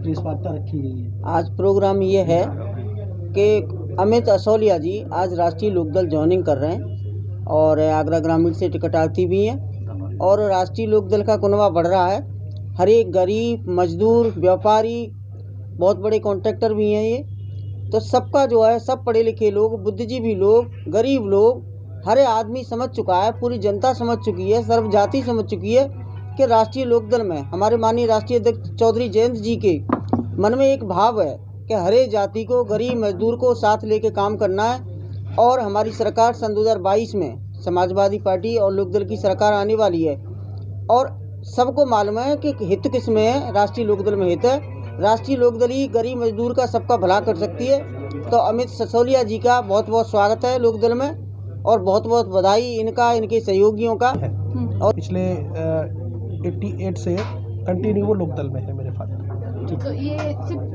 Press वार्ता रखी गई है? आज प्रोग्राम ये है कि अमित असोलिया जी आज राष्ट्रीय लोकदल ज्वाइनिंग कर रहे हैं और आगरा ग्रामीण से टिकट आती भी हैं और राष्ट्रीय लोकदल का कुनबा बढ़ रहा है। हर एक गरीब, मजदूर, व्यापारी, बहुत बड़े कॉन्ट्रैक्टर भी हैं ये, तो सबका जो है, सब पढ़े लिखे लोग, बुद्धिजीवी लोग, गरीब लोग, हर आदमी समझ चुका है, पूरी जनता समझ चुकी है, सर्व जाति समझ चुकी है कि राष्ट्रीय लोकदल में हमारे माननीय राष्ट्रीय अध्यक्ष चौधरी जयंत जी के मन में एक भाव है कि हर एक जाति को, गरीब मजदूर को साथ लेके काम करना है। और हमारी सरकार सन 2022 में समाजवादी पार्टी और लोकदल की सरकार आने वाली है और सबको मालूम है कि हित किस में है। राष्ट्रीय लोकदल में हित है। राष्ट्रीय लोकदल ही गरीब मजदूर का सबका भला कर सकती है। तो अमित असोलिया जी का बहुत बहुत स्वागत है लोकदल में और बहुत बहुत बधाई इनका, इनके सहयोगियों का। और पिछले 88 से कंटिन्यू वो लोकदल में है मेरे फादर। तो ये सिर्फ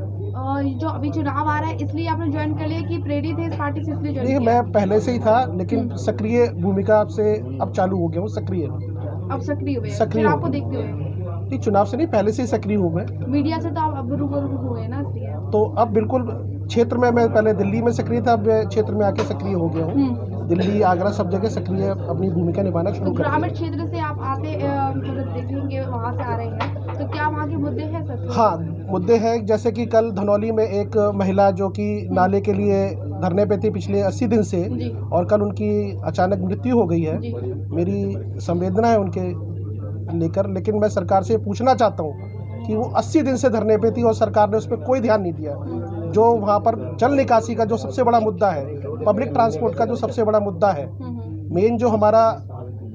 जो अभी चुनाव आ रहा है इसलिए आपने ज्वाइन कर लिया कि प्रेरित है इस पार्टी से इसलिए ज्वाइन नहीं, किया? मैं पहले से ही था, लेकिन सक्रिय भूमिका से अब चालू हो गया हूँ। सक्रिय अब सक्रिय हुए, सक्रिय चुनाव को देखते हुए? नहीं, चुनाव से नहीं, पहले से ही सक्रिय हूँ मैं। मीडिया से तो आप अब रूबरू हुए ना, इसलिए तो अब बिल्कुल क्षेत्र में, मैं पहले दिल्ली में सक्रिय था, अब क्षेत्र में आके सक्रिय हो गया हूँ। दिल्ली, आगरा, सब जगह सक्रिय अपनी भूमिका निभाना शुरू कर। ग्रामीण क्षेत्र से आप आते मतलब देखेंगे वहाँ से आ रहे हैं, तो क्या वहाँ के मुद्दे हैं सर? हाँ, मुद्दे हैं। जैसे कि कल धनौली में एक महिला जो कि नाले के लिए धरने पे थी पिछले 80 दिन से, और कल उनकी अचानक मृत्यु हो गई है। मेरी संवेदना है उनके लेकर, लेकिन मैं सरकार से पूछना चाहता हूँ कि वो 80 दिन से धरने पे थी और सरकार ने उस पर कोई ध्यान नहीं दिया। जो वहाँ पर जल निकासी का जो सबसे बड़ा मुद्दा है, पब्लिक ट्रांसपोर्ट का जो सबसे बड़ा मुद्दा है, मेन जो हमारा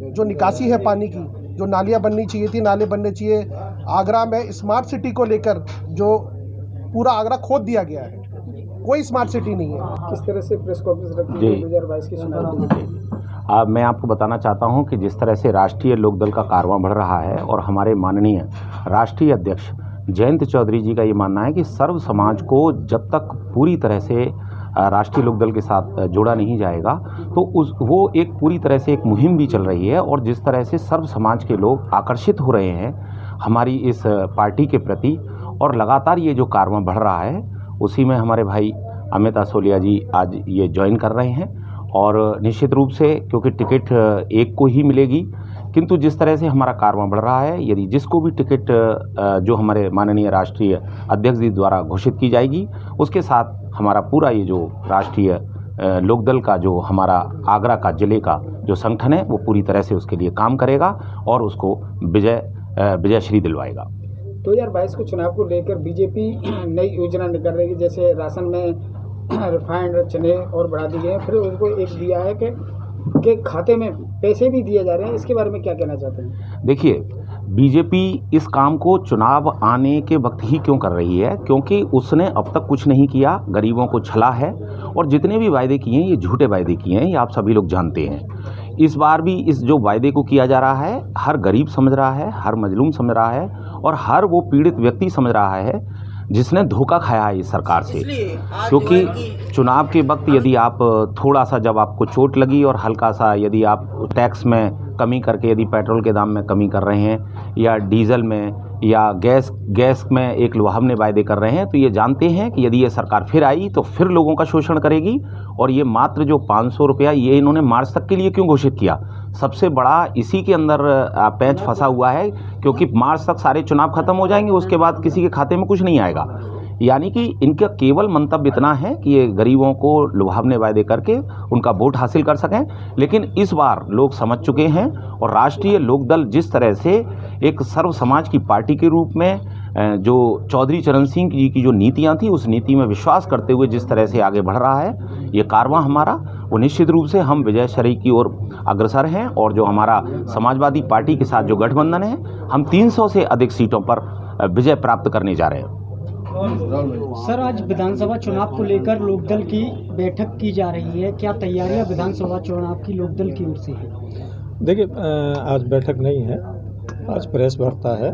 जो निकासी है पानी की, जो नालियाँ बननी चाहिए थी, नाले बनने चाहिए। आगरा में स्मार्ट सिटी को लेकर जो पूरा आगरा खोद दिया गया है, कोई स्मार्ट सिटी नहीं है। किस तरह से प्रेस कॉन्फ्रेंस रखी है 2022 के चुनाव? मैं आपको बताना चाहता हूं कि जिस तरह से राष्ट्रीय लोकदल का कारवां बढ़ रहा है और हमारे माननीय राष्ट्रीय अध्यक्ष जयंत चौधरी जी का ये मानना है कि सर्व समाज को जब तक पूरी तरह से राष्ट्रीय लोकदल के साथ जोड़ा नहीं जाएगा तो वो एक पूरी तरह से एक मुहिम भी चल रही है। और जिस तरह से सर्व समाज के लोग आकर्षित हो रहे हैं हमारी इस पार्टी के प्रति और लगातार ये जो कारवां बढ़ रहा है, उसी में हमारे भाई अमित असोलिया जी आज ये ज्वाइन कर रहे हैं। और निश्चित रूप से क्योंकि टिकट एक को ही मिलेगी, किंतु जिस तरह से हमारा कारवां बढ़ रहा है, यदि जिसको भी टिकट जो हमारे माननीय राष्ट्रीय अध्यक्ष जी द्वारा घोषित की जाएगी, उसके साथ हमारा पूरा ये जो राष्ट्रीय लोकदल का जो हमारा आगरा का जिले का जो संगठन है वो पूरी तरह से उसके लिए काम करेगा और उसको विजयश्री दिलवाएगा। 2022 के चुनाव को लेकर बीजेपी नई योजना निकल रही है, जैसे राशन में रिफाइंड चने और बढ़ा दी गए हैं, फिर उनको एक दिया है कि खाते में पैसे भी दिए जा रहे हैं। इसके बारे में क्या कहना चाहते हैं? देखिए, बीजेपी इस काम को चुनाव आने के वक्त ही क्यों कर रही है, क्योंकि उसने अब तक कुछ नहीं किया, गरीबों को छला है और जितने भी वायदे किए हैं ये झूठे वायदे किए हैं, ये आप सभी लोग जानते हैं। इस बार भी इस जो वायदे को किया जा रहा है, हर गरीब समझ रहा है, हर मजलूम समझ रहा है और हर वो पीड़ित व्यक्ति समझ रहा है जिसने धोखा खाया है इस सरकार से। क्योंकि चुनाव के वक्त यदि आप थोड़ा सा, जब आपको चोट लगी और हल्का सा यदि आप टैक्स में कमी करके यदि पेट्रोल के दाम में कमी कर रहे हैं या डीजल में या गैस में एक लुभावने वायदे कर रहे हैं, तो ये जानते हैं कि यदि ये सरकार फिर आई तो फिर लोगों का शोषण करेगी। और ये मात्र जो 500 रुपया ये इन्होंने मार्च तक के लिए क्यों घोषित किया, सबसे बड़ा इसी के अंदर पैंच फंसा हुआ है। क्योंकि मार्च तक सारे चुनाव खत्म हो जाएंगे, उसके बाद किसी के खाते में कुछ नहीं आएगा। यानी कि इनका केवल मंतव्य इतना है कि ये गरीबों को लुभावने वायदे करके उनका वोट हासिल कर सकें। लेकिन इस बार लोग समझ चुके हैं और राष्ट्रीय लोकदल जिस तरह से एक सर्व समाज की पार्टी के रूप में जो चौधरी चरण सिंह जी की जो नीतियां थी, उस नीति में विश्वास करते हुए जिस तरह से आगे बढ़ रहा है ये कारवां हमारा, वो निश्चित रूप से हम विजयश्री की ओर अग्रसर हैं। और जो हमारा समाजवादी पार्टी के साथ जो गठबंधन है, हम 300 से अधिक सीटों पर विजय प्राप्त करने जा रहे हैं। सर, आज विधानसभा चुनाव को लेकर लोकदल की बैठक की जा रही है, क्या तैयारियां विधानसभा चुनाव की लोकदल की ओर से है? देखिए, आज बैठक नहीं है, आज प्रेस वार्ता है।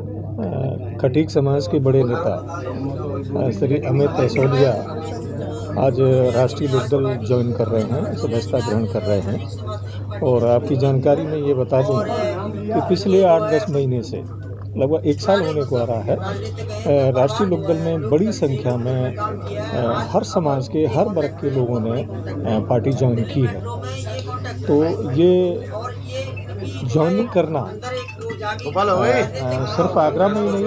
खटीक समाज के बड़े नेता श्री अमित असोलिया आज राष्ट्रीय लोकदल ज्वाइन कर रहे हैं, सदस्यता ग्रहण कर रहे हैं। और आपकी जानकारी में ये बता दूं कि पिछले 8-10 महीने से लगभग 1 साल होने को आ रहा है। राष्ट्रीय लोकदल में बड़ी संख्या में हर समाज के हर वर्ग के लोगों ने पार्टी ज्वाइन की है। तो ये ज्वाइनिंग करना सिर्फ आगरा में ही नहीं,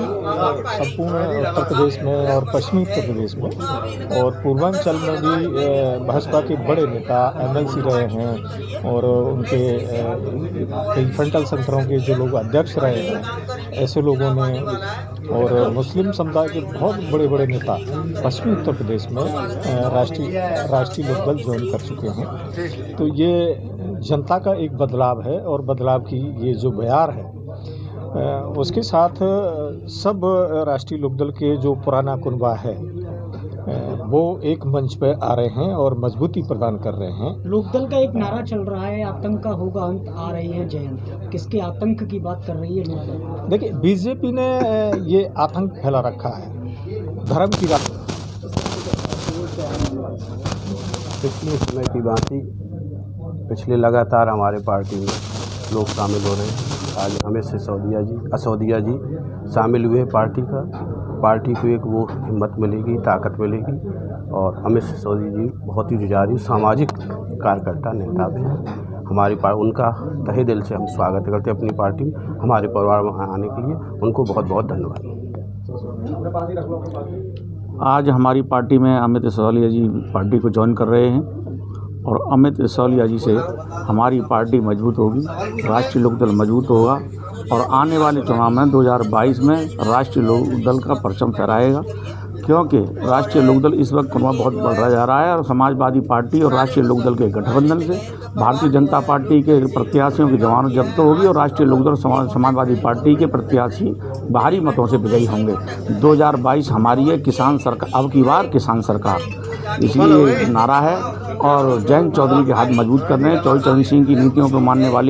संपूर्ण उत्तर प्रदेश में और पश्चिमी उत्तर प्रदेश में और पूर्वांचल में भी भाजपा के बड़े नेता MLC रहे हैं और उनके कई फ्रंटल सेंटरों के जो लोग अध्यक्ष रहे हैं, ऐसे लोगों ने और मुस्लिम समुदाय के बहुत बड़े बड़े नेता पश्चिमी उत्तर प्रदेश में राष्ट्रीय लोकदल ज्वाइन कर चुके हैं। तो ये जनता का एक बदलाव है और बदलाव की ये जो बयार है, उसके साथ सब राष्ट्रीय लोकदल के जो पुराना कुनबा है वो एक मंच पे आ रहे हैं और मजबूती प्रदान कर रहे हैं। लोकदल का एक नारा चल रहा है, आतंक का होगा अंत, आ रही है जयंत। किसके आतंक की बात कर रही है लोकदल? देखिए, बीजेपी ने ये आतंक फैला रखा है धर्म की राह। पिछले समय की बात ही, पिछले लगातार हमारे पार्टी में लोग शामिल हो रहे हैं। आज अमित सिसोदिया जी शामिल हुए पार्टी को एक वो हिम्मत मिलेगी, ताकत मिलेगी। और अमित सिसोदिया जी बहुत ही जुझारू सामाजिक कार्यकर्ता नेता भी हैं। हमारी उनका तहे दिल से हम स्वागत करते हैं अपनी पार्टी में, हमारे परिवार में आने के लिए उनको बहुत बहुत धन्यवाद। आज हमारी पार्टी में अमित सिसोदिया जी पार्टी को ज्वाइन कर रहे हैं और अमित सिसोदिया जी से हमारी पार्टी मजबूत होगी, राष्ट्रीय लोकदल मजबूत होगा और आने वाले चुनाव में 2022 में राष्ट्रीय लोकदल का परचम फहराएगा। क्योंकि राष्ट्रीय लोकदल इस वक्त कुनबा बहुत बढ़ जा रहा है और समाजवादी पार्टी और राष्ट्रीय लोकदल के गठबंधन से भारतीय जनता पार्टी के प्रत्याशियों की जमानत जब्त होगी और राष्ट्रीय लोकदल समाजवादी पार्टी के प्रत्याशी भारी मतों से विजयी होंगे। 2022 हमारी है किसान सरकार, अब की बार किसान सरकार, इसलिए नारा है। और जयंत चौधरी के हाथ मजबूत कर रहे हैं। चौधरी चरण सिंह की नीतियों को मानने वाली